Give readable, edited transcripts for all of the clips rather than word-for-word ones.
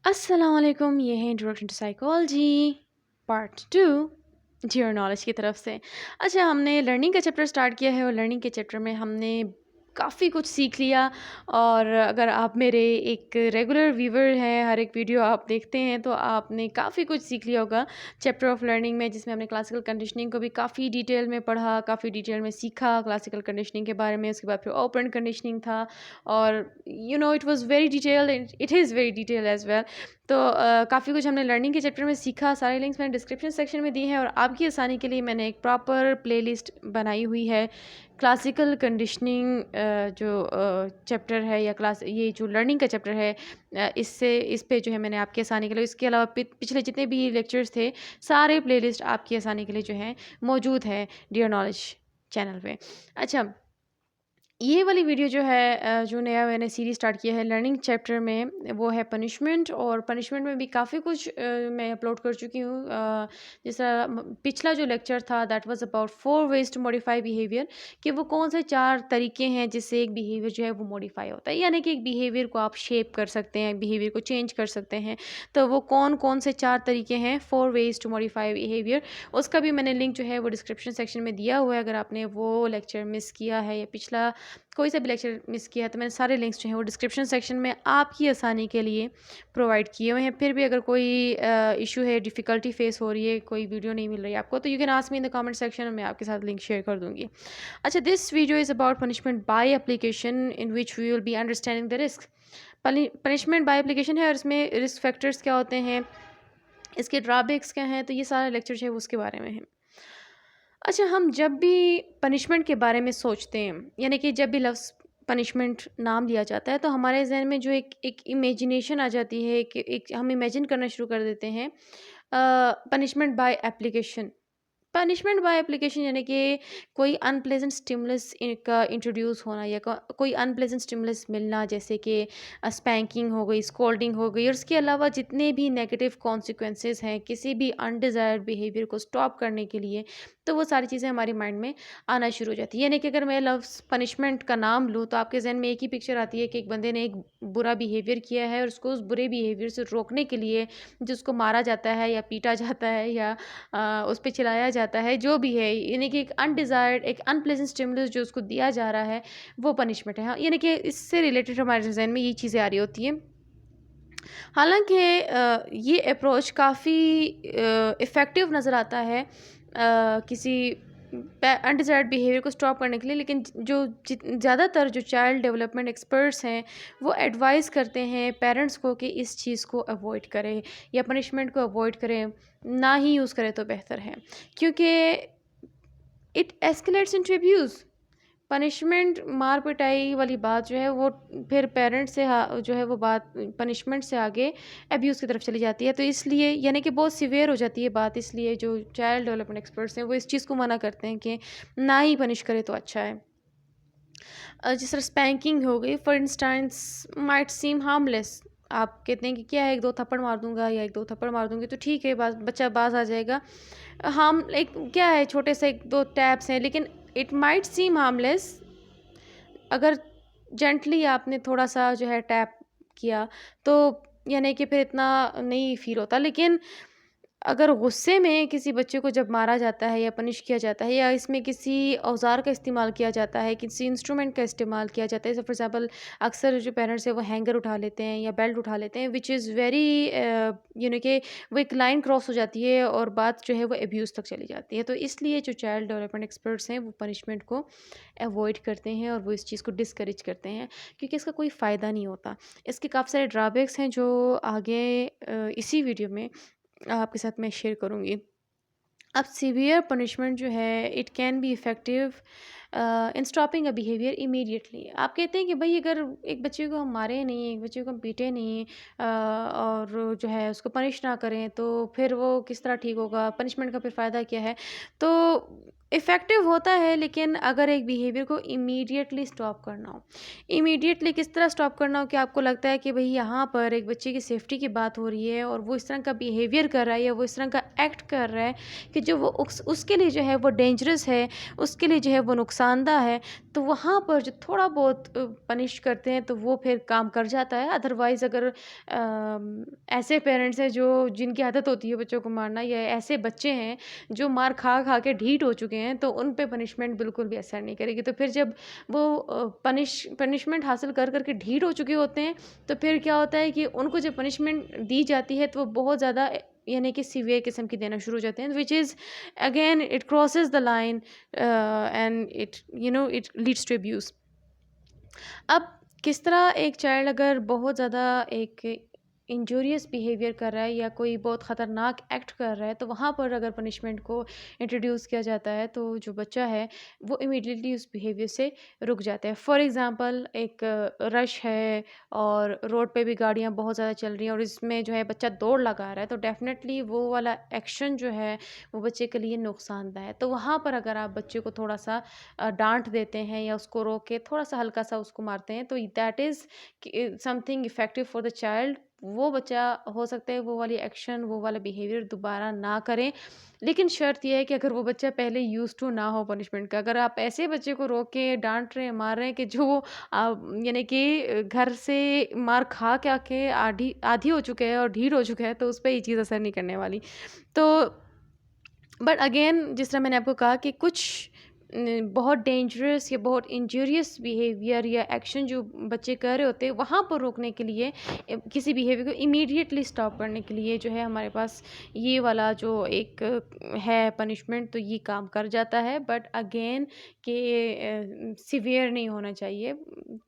अस्सलाम वालेकुम, ये है introduction to psychology part 2 zero knowledge की तरफ से। अच्छा, हमने लर्निंग का चैप्टर स्टार्ट किया है और लर्निंग के चैप्टर में हमने काफ़ी कुछ सीख लिया। और अगर आप मेरे एक रेगुलर व्यूवर हैं, हर एक वीडियो आप देखते हैं, तो आपने काफ़ी कुछ सीख लिया होगा चैप्टर ऑफ लर्निंग में, जिसमें हमने क्लासिकल कंडीशनिंग को भी काफ़ी डिटेल में पढ़ा, काफ़ी डिटेल में सीखा क्लासिकल कंडीशनिंग के बारे में। उसके बाद फिर ऑपरेंट कंडीशनिंग था और it was very detailed, it is very detailed as well. तो काफ़ी कुछ हमने लर्निंग के चैप्टर में सीखा। सारे लिंक्स मैंने डिस्क्रिप्शन सेक्शन में दिए हैं और आपकी आसानी के लिए मैंने एक प्रॉपर प्लेलिस्ट बनाई हुई है। क्लासिकल कंडीशनिंग जो चैप्टर है या क्लास ये जो लर्निंग का चैप्टर है, इस पे जो है मैंने आपकी आसानी के लिए, इसके अलावा पिछले जितने भी लेक्चर्स थे, सारे प्लेलिस्ट आपकी आसानी के लिए जो है मौजूद है डियर नॉलेज चैनल पे। अच्छा, ये वाली वीडियो जो है जो नया मैंने सीरीज़ स्टार्ट किया है लर्निंग चैप्टर में, वो है पनिशमेंट। और पनिशमेंट में भी काफ़ी कुछ मैं अपलोड कर चुकी हूँ। जिस तरह पिछला जो लेक्चर था that was about 4 ways to modify behaviour, कि वो कौन से 4 तरीके हैं जिससे एक बिहेवियर जो है वो मॉडिफाई होता है, यानी कि एक बिहेवियर को आप शेप कर सकते हैं, बिहेवियर को चेंज कर सकते हैं। तो वो कौन कौन से 4 तरीके हैं 4 वेज टू मॉडिफाई बिहेवियर, उसका भी मैंने लिंक जो है वो डिस्क्रिप्शन सेक्शन में दिया हुआ है। अगर आपने वो लेक्चर मिस किया है या पिछला कोई सा भी लेक्चर मिस किया है, तो मैंने सारे लिंक्स जो हैं वो डिस्क्रिप्शन सेक्शन में आपकी आसानी के लिए प्रोवाइड किए हुए हैं। फिर भी अगर कोई इशू है, डिफ़िकल्टी फेस हो रही है, कोई वीडियो नहीं मिल रही है आपको, तो you can ask me in the comment section और मैं आपके साथ लिंक शेयर कर दूँगी। अच्छा, this video is about punishment by application in which we will be understanding the risk. Punishment by application है और इसमें रिस्क फैक्टर्स क्या होते हैं, इसके ड्रॉबैक्स क्या हैं, तो ये सारा लेक्चर जो है वो उसके बारे में है। अच्छा, हम जब भी पनिशमेंट के बारे में सोचते हैं, यानी कि जब भी लफ्ज़ पनिशमेंट नाम लिया जाता है, तो हमारे ज़हन में जो एक एक इमेजिनेशन आ जाती है, कि एक हम इमेजिन करना शुरू कर देते हैं punishment by application. Punishment by application यानी कि कोई अनप्लेजेंट स्टिमुलस का इंट्रोड्यूस होना या कोई अनप्लेजेंट स्टिमुलस मिलना, जैसे कि स्पैंकिंग हो गई, स्कोल्डिंग हो गई, और इसके अलावा जितने भी नेगेटिव कॉन्सिक्वेंसेस हैं किसी भी अनडिज़ायर्ड बिहेवियर को स्टॉप करने के लिए, तो वो सारी चीज़ें हमारे माइंड में आना शुरू हो जाती है। यानी कि अगर मैं लफ्ज़ पनिशमेंट का नाम लूँ, तो आपके जहन में एक ही पिक्चर आती है कि एक बंदे ने एक बुरा बिहेवियर किया है और उसको उस बुरे बिहेवियर से रोकने के लिए जिसको मारा जाता है या पीटा जाता है या उस पे चिल्लाया जाता है, जो भी है, यानी कि एक अनडिज़ायर्ड, एक अनप्लेजेंट स्टिमुलस जो उसको दिया जा रहा है, वो पनिशमेंट है। हाँ, यानी कि इससे रिलेटेड हमारे ज़हन में ये चीज़ें आ रही होती हैं। हालाँकि ये अप्रोच काफ़ी इफ़ेक्टिव नज़र आता है किसी अनडिज़ायर्ड बिहेवियर को स्टॉप करने के लिए, लेकिन ज़्यादातर जो चाइल्ड डेवलपमेंट एक्सपर्ट्स हैं, वो एडवाइस करते हैं पेरेंट्स को कि इस चीज़ को अवॉइड करें या पनिशमेंट को अवॉइड करें, ना ही यूज़ करें तो बेहतर है, क्योंकि it escalates into abuse. Punishment, मार पिटाई वाली बात जो है वो फिर पेरेंट्स से जो है वो बात पनिशमेंट से आगे अब्यूज़ की तरफ चली जाती है। तो इसलिए यानी कि बहुत सीवियर हो जाती है बात, इसलिए जो चाइल्ड डेवलपमेंट एक्सपर्ट्स हैं वो इस चीज़ को मना करते हैं कि ना ही पनिश करे तो अच्छा है। जिस तरह स्पैंकिंग हो गई for instance might seem harmless. आप कहते हैं कि क्या है, 1-2 थप्पड़ मार दूँगा या 1-2 थप्पड़ मार दूँगी तो ठीक है, बच्चा बाज़ आ जाएगा। हार्म एक क्या है, छोटे से 1-2 टैप्स हैं, लेकिन इट माइट सीम हार्मलेस। अगर जेंटली आपने थोड़ा-सा जो है टैप किया, तो यानी कि फिर इतना नहीं फ़ील होता। लेकिन अगर गुस्से में किसी बच्चे को जब मारा जाता है या पनिश किया जाता है, या इसमें किसी औज़ार का इस्तेमाल किया जाता है, किसी इंस्ट्रूमेंट का इस्तेमाल किया जाता है, जैसे फॉर एग्ज़ाम्पल अक्सर जो पेरेंट्स हैं वो हैंगर उठा लेते हैं या बेल्ट उठा लेते हैं, व्हिच इज़ वेरी कि वो एक लाइन क्रॉस हो जाती है और बात जो है वो अब्यूज़ तक चली जाती है। तो इसलिए जो चाइल्ड डेवलपमेंट एक्सपर्ट्स हैं वो पनिशमेंट को अवॉइड करते हैं और वो इस चीज़ को डिस्करेज करते हैं, क्योंकि इसका कोई फ़ायदा नहीं होता। इसके काफ़ी सारे ड्रॉबैक्स हैं जो आगे इसी वीडियो में आपके साथ मैं शेयर करूँगी। अब सीवियर पनिशमेंट जो है it can be effective in stopping a behaviour immediately. आप कहते हैं कि भई अगर एक बच्चे को हम मारे नहीं, एक बच्चे को हम पीटे नहीं, और जो है उसको पनिश ना करें, तो फिर वो किस तरह ठीक होगा? पनिशमेंट का फिर फ़ायदा क्या है? तो इफ़ेक्टिव होता है, लेकिन अगर एक बिहेवियर को इमीडिएटली स्टॉप करना हो। इमीडिएटली किस तरह स्टॉप करना हो कि आपको लगता है कि भई यहाँ पर एक बच्चे की सेफ्टी की बात हो रही है और वो इस तरह का बिहेवियर कर रहा है या वो इस तरह का एक्ट कर रहा है कि जो वो उसके लिए जो है वो डेंजरस है, उसके लिए जो है वो नुकसानदा है। तो वहाँ पर जो थोड़ा बहुत पनिश करते हैं तो वो फिर काम कर जाता है। अदरवाइज़ अगर ऐसे पेरेंट्स हैं जो जिनकी आदत होती है बच्चों को मारना, या ऐसे बच्चे हैं जो मार खा के ढीठ हो चुके हैं, तो उन पे पनिशमेंट बिल्कुल भी असर नहीं करेगी। तो फिर जब वो पनिशमेंट हासिल कर के ढीठ हो चुके होते हैं, तो फिर क्या होता है कि उनको जब पनिशमेंट दी जाती है तो वो बहुत ज़्यादा यानी कि सीवियर किस्म की देना शुरू हो जाते हैं, which is again it crosses the line and it it leads to abuse. अब किस तरह एक चाइल्ड अगर बहुत ज़्यादा एक इंजूरियस बिहेवियर कर रहा है या कोई बहुत ख़तरनाक एक्ट कर रहा है, तो वहाँ पर अगर पनिशमेंट को इंट्रोड्यूस किया जाता है तो जो बच्चा है वो इमीडिएटली उस बिहेवियर से रुक जाता है। फॉर एग्ज़ाम्पल एक रश है और रोड पे भी गाड़ियाँ बहुत ज़्यादा चल रही हैं और इसमें जो है बच्चा दौड़ लगा रहा है, तो डेफ़िनेटली वो वाला एक्शन जो है वो बच्चे के लिए नुकसानदायक है। तो वहाँ पर अगर आप बच्चे को थोड़ा-सा डाँट देते हैं या उसको रोक के थोड़ा-सा हल्का-सा उसको मारते हैं, तो that is something effective for the child. वो बच्चा हो सकता है वो वाली एक्शन, वो वाला बिहेवियर दोबारा ना करे। लेकिन शर्त ये है कि अगर वो बच्चा पहले यूज़्ड टू ना हो पनिशमेंट का। अगर आप ऐसे बच्चे को रोक के डाँट रहे हैं, मार रहे हैं कि जो यानी कि घर से मार खा के आके आधी आदी हो चुके हैं और ढीठ हो चुका है, तो उस पे ये चीज़ असर नहीं करने वाली। तो बट अगेन जिस तरह मैंने आपको कहा कि कुछ बहुत डेंजरस या बहुत इंजूरियस बिहेवियर या एक्शन जो बच्चे कर रहे होते हैं, वहाँ पर रोकने के लिए किसी बिहेवियर को इमीडिएटली स्टॉप करने के लिए जो है हमारे पास ये वाला जो एक है पनिशमेंट, तो ये काम कर जाता है। बट अगेन कि सिवियर नहीं होना चाहिए,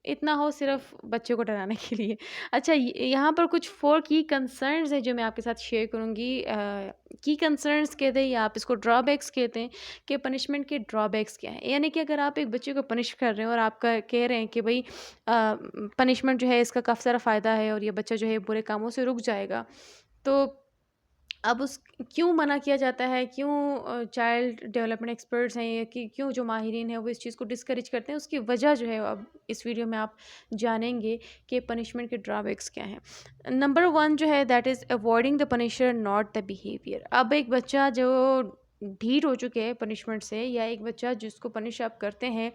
इतना हो सिर्फ बच्चे को डराने के लिए। अच्छा, यहाँ पर कुछ 4 की कंसर्न्स हैं जो मैं आपके साथ शेयर करूँगी। की कंसर्न्स कहते हैं या आप इसको ड्रॉबैक्स कहते हैं कि पनिशमेंट के ड्रॉबैक्स क्या हैं। यानी कि अगर आप एक बच्चे को पनिश कर रहे हैं और आप कह रहे हैं कि भाई पनिशमेंट जो है इसका काफ़ी सारा फ़ायदा है और ये बच्चा जो है बुरे कामों से रुक जाएगा, तो अब उस क्यों मना किया जाता है, क्यों चाइल्ड डेवलपमेंट एक्सपर्ट्स हैं या कि क्यों जो माहिरीन हैं वो इस चीज़ को डिस्करेज करते हैं, उसकी वजह जो है अब इस वीडियो में आप जानेंगे कि पनिशमेंट के ड्रॉबैक्स क्या हैं। नंबर 1 जो है that is avoiding the Punisher not the behaviour. अब एक बच्चा जो ढीठ हो चुके हैं पनिशमेंट से, या एक बच्चा जिसको पनिश आप करते हैं,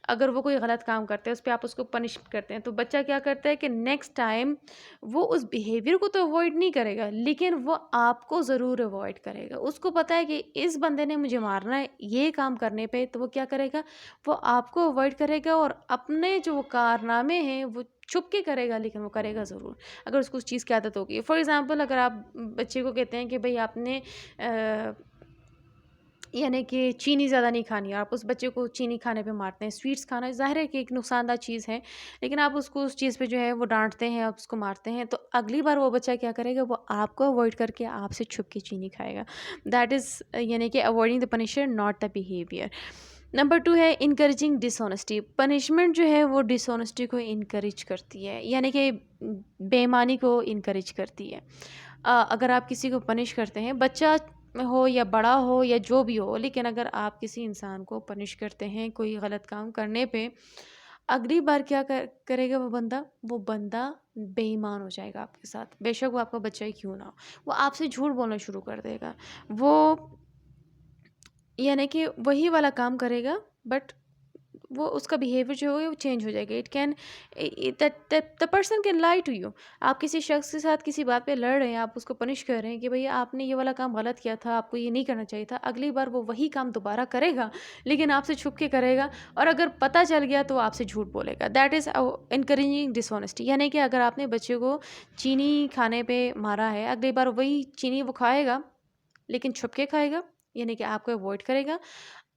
अगर वो कोई गलत काम करते हैं उस पे आप उसको पनिश करते हैं, तो बच्चा क्या करता है कि नेक्स्ट टाइम वो उस बिहेवियर को तो अवॉइड नहीं करेगा, लेकिन वो आपको ज़रूर अवॉइड करेगा। उसको पता है कि इस बंदे ने मुझे मारना है ये काम करने पे, तो वो क्या करेगा, वो आपको अवॉइड करेगा और अपने जो कारनामे हैं वो छुप के करेगा, लेकिन वो करेगा ज़रूर अगर उसको उस चीज़ की आदत होगी। फॉर एग्ज़ाम्पल अगर आप बच्चे को कहते हैं कि भाई आपने यानी कि चीनी ज़्यादा नहीं खानी है, आप उस बच्चे को चीनी खाने पे मारते हैं। स्वीट्स खाना ज़ाहिर है कि एक नुकसानदायक चीज़ है, लेकिन आप उसको उस चीज़ पे जो है वो डाँटते हैं, आप उसको मारते हैं, तो अगली बार वो बच्चा क्या करेगा, वो आपको अवॉइड करके आपसे छुप के चीनी खाएगा। दैट इज़ यानी कि avoiding the Punisher not the behaviour. Number 2 है इनकरेजिंग डिसऑनेस्टी। पनिशमेंट जो है वो डिसऑनेस्टी को इनकरेज करती है, यानी कि बेईमानी को इनकरेज करती है। अगर आप किसी को पनिश करते हैं, बच्चा हो या बड़ा हो या जो भी हो, लेकिन अगर आप किसी इंसान को पनिश करते हैं कोई गलत काम करने पे, अगली बार क्या करेगा वो बंदा बेईमान हो जाएगा आपके साथ, बेशक वो आपका बच्चा ही क्यों ना हो। वो आपसे झूठ बोलना शुरू कर देगा। वो यानी कि वही वाला काम करेगा, बट वो उसका बिहेवियर जो है वो चेंज हो जाएगा। It can the person can lie to you. आप किसी शख्स के साथ किसी बात पे लड़ रहे हैं, आप उसको पनिश कर रहे हैं कि भैया आपने ये वाला काम गलत किया था, आपको ये नहीं करना चाहिए था। अगली बार वो वही काम दोबारा करेगा, लेकिन आपसे छुप के करेगा, और अगर पता चल गया तो आपसे झूठ बोलेगा। That is encouraging dishonesty. यानी कि अगर आपने बच्चे को चीनी खाने पे मारा है, अगली बार वही चीनी वो खाएगा, लेकिन छुप के खाएगा, यानी कि आपको अवॉइड करेगा।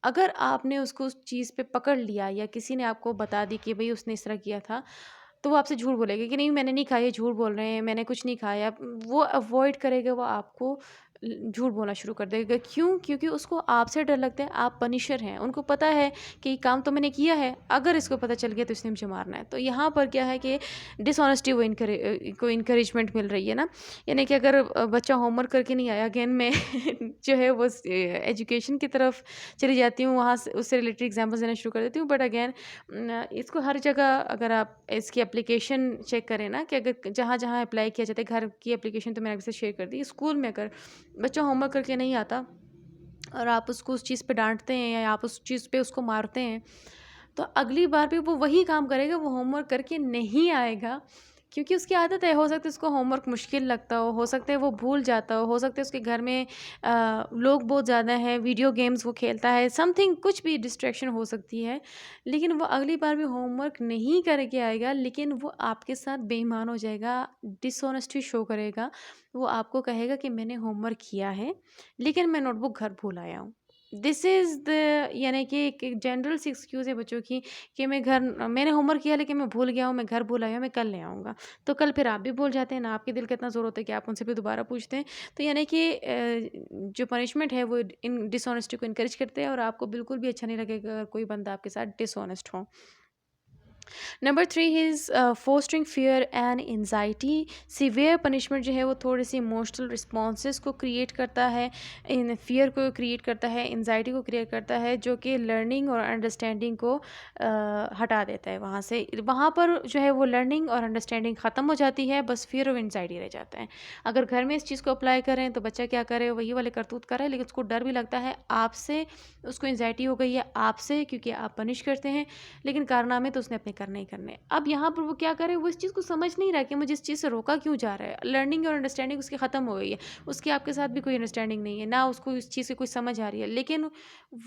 अगर आपने उसको उस चीज़ पे पकड़ लिया या किसी ने आपको बता दी कि भई उसने इस तरह किया था, तो वो आपसे झूठ बोलेगा कि नहीं मैंने नहीं खाया, ये झूठ बोल रहे हैं, मैंने कुछ नहीं खाया। वो अवॉइड करेगा, वो आपको झूठ बोलना शुरू कर देगा। क्यों? क्योंकि उसको आपसे डर लगता है, आप पनिशर हैं। उनको पता है कि ये काम तो मैंने किया है, अगर इसको पता चल गया तो इसने मुझे मारना है। तो यहाँ पर क्या है कि डिसऑनेस्टी को इनकरेजमेंट मिल रही है ना। यानी कि अगर बच्चा होमवर्क करके नहीं आया, अगेन मैं जो है वो एजुकेशन की तरफ चली जाती हूँ, वहाँ से उससे रिलेटेड एग्जाम्पल्स देना शुरू कर देती हूँ। बट अगेन इसको हर जगह अगर आप इसकी एप्लीकेशन चेक करें ना, कि अगर जहाँ जहाँ अप्लाई किया जाता है, घर की एप्लीकेशन तो मैंने आपसे शेयर कर दी, स्कूल में अगर बच्चा होमवर्क करके नहीं आता और आप उसको उस चीज़ पे डांटते हैं या आप उस चीज़ पे उसको मारते हैं, तो अगली बार भी वो वही काम करेगा, वो होमवर्क करके नहीं आएगा, क्योंकि उसकी आदत है। हो सकता है उसको होमवर्क मुश्किल लगता हो सकता है वो भूल जाता हो सकता है उसके घर में लोग बहुत ज़्यादा हैं, वीडियो गेम्स वो खेलता है, समथिंग कुछ भी डिस्ट्रैक्शन हो सकती है, लेकिन वो अगली बार भी होमवर्क नहीं करके आएगा, लेकिन वो आपके साथ बेईमान हो जाएगा, डिसऑनेस्टी शो करेगा। वो आपको कहेगा कि मैंने होमवर्क किया है, लेकिन मैं नोटबुक घर भूल आया हूँ। दिस इज़ द, यानी कि एक जनरल सी एक्सक्यूज़ है बच्चों की, कि मैंने होमवर्क किया लेकिन मैं भूल गया हूँ, मैं घर भूल आया हूँ, मैं कल ले आऊँगा। तो कल फिर आप भी भूल जाते हैं ना, आपके दिल का इतना ज़ोर होता है कि आप उनसे भी दोबारा पूछते हैं। तो यानी कि जो पनिशमेंट है वो इन डिसऑनेस्टी को इनकरेज करते हैं, और आपको बिल्कुल भी अच्छा नहीं लगेगा अगर कोई बंदा आपके साथ डिसऑनेस्ट हो। Number 3 is fostering fear and anxiety. Severe punishment जो है वो थोड़ी सी इमोशनल रिस्पॉन्सेस को क्रिएट करता है, इन फियर को क्रिएट करता है, एंजाइटी को क्रिएट करता है, जो कि लर्निंग और अंडरस्टैंडिंग को हटा देता है। वहाँ से वहाँ पर जो है वो लर्निंग और अंडरस्टैंडिंग ख़त्म हो जाती है, बस फियर और एंजाइटी रह जाता है। अगर घर में इस चीज़ को अप्लाई करें तो बच्चा क्या करे, वही वाले करतूत कर रहा है, लेकिन उसको डर भी लगता है आपसे, उसको एंजाइटी हो गई है आपसे, क्योंकि आप पनिश करते हैं, लेकिन कारनामे तो उसने अपने करने ही करने। अब यहाँ पर वो क्या करे, वो इस चीज़ को समझ नहीं रहा कि मुझे इस चीज़ से रोका क्यों जा रहा है। लर्निंग और अंडरस्टैंडिंग उसकी ख़त्म हो गई है, उसकी आपके साथ भी कोई अंडरस्टैंडिंग नहीं है, ना उसको इस चीज़ की कोई समझ आ रही है, लेकिन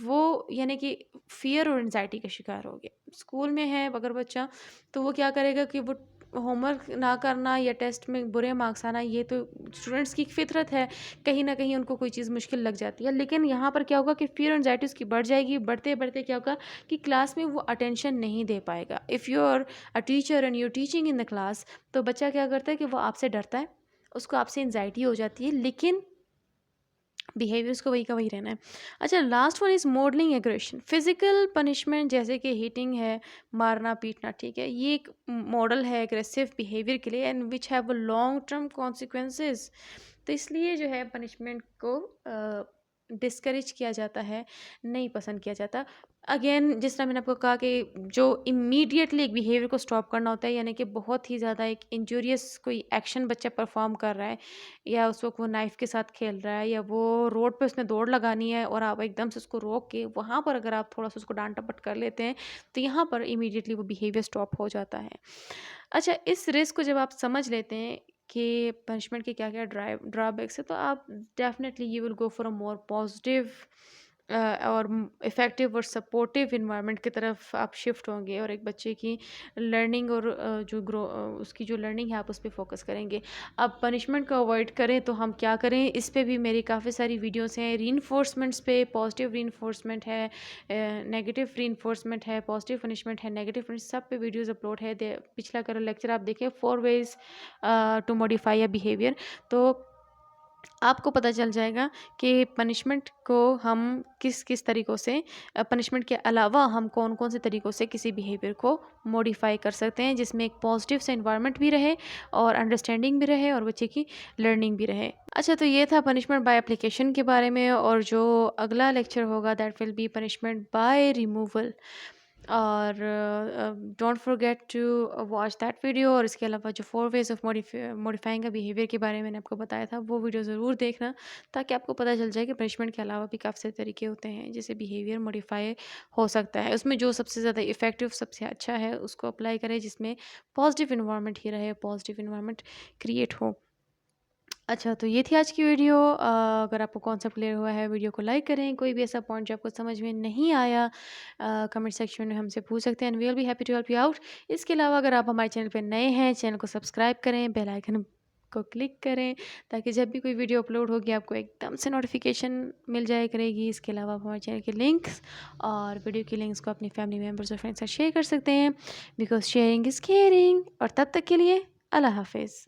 वो यानी कि फ़ियर और एंग्ज़ायटी का शिकार हो गया। स्कूल में है अगर बच्चा, तो वो क्या करेगा कि वो होमवर्क ना करना या टेस्ट में बुरे मार्क्स आना, ये तो स्टूडेंट्स की फितरत है, कहीं न कहीं उनको कोई चीज़ मुश्किल लग जाती है। लेकिन यहाँ पर क्या होगा कि फ़ियर और एंग्ज़ायटी उसकी बढ़ जाएगी, बढ़ते-बढ़ते क्या होगा कि क्लास में वो अटेंशन नहीं दे पाएगा। If you are a teacher and you are teaching in the class, तो बच्चा क्या करता है कि वो आपसे डरता है, उसको आपसे एंग्ज़ायटी हो जाती है, लेकिन बिहेवियर उसको वही का वही रहना है। अच्छा, last one is modelling aggression. Physical punishment जैसे कि हिटिंग है, मारना पीटना, ठीक है, ये एक मॉडल है एग्रेसिव बिहेवियर के लिए, and which have a long term consequences. तो इसलिए जो है पनिशमेंट को डिस्करेज किया जाता है, नहीं पसंद किया जाता। अगेन जिस तरह मैंने आपको कहा कि जो इमीडिएटली एक बिहेवियर को स्टॉप करना होता है, यानी कि बहुत ही ज़्यादा एक इंजूरियस कोई एक्शन बच्चा परफॉर्म कर रहा है, या उस वक्त वो नाइफ़ के साथ खेल रहा है, या वो रोड पे उसने दौड़ लगानी है और आप एकदम से उसको रोक के वहाँ पर अगर आप थोड़ा सा उसको डांट डपट कर लेते हैं, तो यहाँ पर इमीडिएटली वो बिहेवियर स्टॉप हो जाता है। अच्छा, इस रिस्क को जब आप समझ लेते हैं कि पनिशमेंट के क्या-क्या ड्रॉबैक्स है, तो आप definitely you will go for a more positive और इफ़ेक्टिव और सपोर्टिव एनवायरनमेंट की तरफ आप शिफ्ट होंगे, और एक बच्चे की लर्निंग और उसकी जो लर्निंग है आप उस पे फ़ोकस करेंगे। अब पनिशमेंट को अवॉइड करें तो हम क्या करें, इस पे भी मेरी काफ़ी सारी वीडियोज़ हैं। रीइंफोर्समेंट्स पे पॉज़िटिव रीइंफोर्समेंट है, नेगेटिव रीइंफोर्समेंट है, पॉज़िटिव पनिशमेंट है, नेगेटिव पनिश सब पे वीडियोज़ अपलोड है। दे पिछला कल लेक्चर आप देखें, 4 ways to modify a behaviour. तो आपको पता चल जाएगा कि पनिशमेंट को हम किस किस तरीक़ों से, पनिशमेंट के अलावा हम कौन कौन से तरीक़ों से किसी बिहेवियर को मॉडिफ़ाई कर सकते हैं, जिसमें एक पॉजिटिव से एनवायरनमेंट भी रहे और अंडरस्टैंडिंग भी रहे और बच्चे की लर्निंग भी रहे। अच्छा, तो ये था पनिशमेंट बाय एप्लीकेशन के बारे में, और जो अगला लेक्चर होगा that will be punishment by removal. और don't forget to watch that video. और इसके अलावा जो 4 वेज़ ऑफ मॉडिफाइंग का बिहेवियर के बारे में मैंने आपको बताया था, वो वीडियो ज़रूर देखना, ताकि आपको पता चल जाए कि पनिशमेंट के अलावा भी काफ़ी सारे तरीके होते हैं जिससे बिहेवियर मॉडिफाई हो सकता है। उसमें जो सबसे ज़्यादा इफ़ेक्टिव, सबसे अच्छा है, उसको अप्लाई करें, जिसमें पॉजिटिव इन्वायरमेंट ही रहे, पॉजिटिव इन्वायरमेंट क्रिएट हो। अच्छा, तो ये थी आज की वीडियो। अगर आपको कॉन्सेप्ट क्लियर हुआ है, वीडियो को लाइक करें। कोई भी ऐसा पॉइंट जो आपको समझ में नहीं आया, कमेंट सेक्शन में हमसे पूछ सकते हैं, and we will be happy to help you out. इसके अलावा अगर आप हमारे चैनल पे नए हैं, चैनल को सब्सक्राइब करें, बेल आइकन को क्लिक करें, ताकि जब भी कोई वीडियो अपलोड होगी आपको एकदम से नोटिफिकेशन मिल जाया करेगी। इसके अलावा आप हमारे चैनल के लिंक्स और वीडियो के लिंक्स को अपनी फैमिली मेम्बर्स और फ्रेंड्स के साथ शेयर कर सकते हैं, बिकॉज शेयरिंग इज़ केयरिंग। और तब तक के लिए अल्लाह हाफिज़।